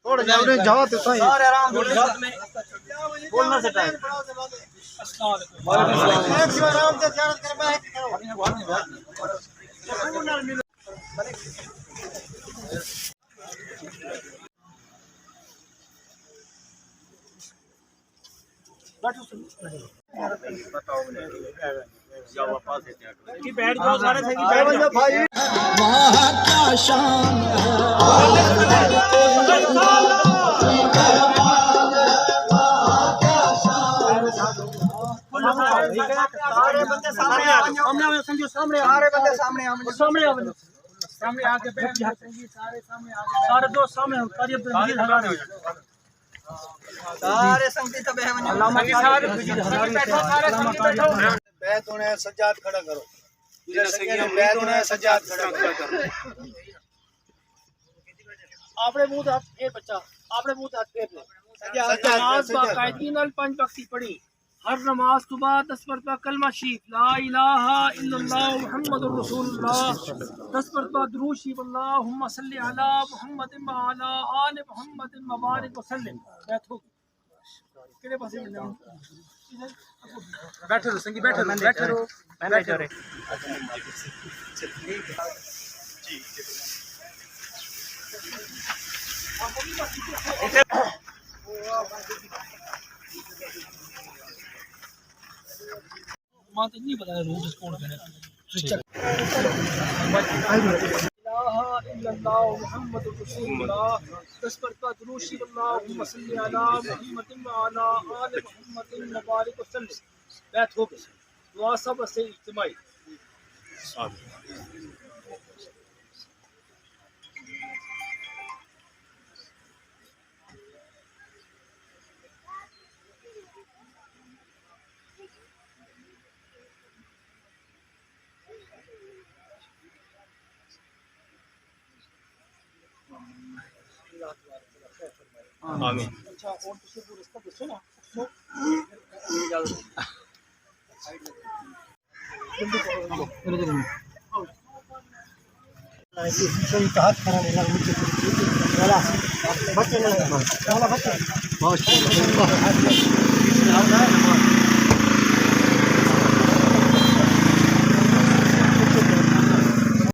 थोड़ा जाओ जाओ तो सही सारे आराम से बोलना से टाइम आराम से ज़ियारत कर बैठ बैठ जाओ सारे थे कि बैठ जाओ भाई वहाँ क्या शान सारे बंदे सामने आ संजू सामने सारे बंदे सामने सामने आके बैठ जा सारे सामने आके सारे दो सामने करीब रंजीत हजारे सारे संगीत तबे है अल्लामा सारे बैठो सारे संगीत बैठो बैठ होने सज्जाद खड़ा करो बैठ होने सज्जाद खड़ा करो आपने मुंह हाथ ए बच्चा आपने मुंह हाथ फेर ले नमाज बाकायदगी नाल 5 वक्त पढ़ी हर नमाज के बाद 10 मरतबा कलमा शरीफ ला इलाहा इल्लल्लाह मुहम्मदुर रसूलुल्लाह 10 मरतबा दुरूद शरीफ अल्लाहुम्मा सल्ली अला मुहम्मदिन व अला आलि मुहम्मदिन मुबारक वसल्लम बैठो किने पासे मिलना बैठो तो संगी बैठो बैठो रे मां तो नहीं पता रोज कौन करे इलाहा इल्लल्लाह मुहम्मदुर रसूलुल्लाह 10 मरतबा दुरूद शरीफ अल्लाहुम्मा सल्ली अला मुहम्मदिन व अला आलि मुहम्मदिन मुबारक वसल्लम बैठ हो गई दुआ सब से इज्तिमाई आमीन अच्छा और किसी को रास्ता पूछो ना सही हाथ खड़ा नहीं वाला बच्चे वाला बच्चे माशाल्लाह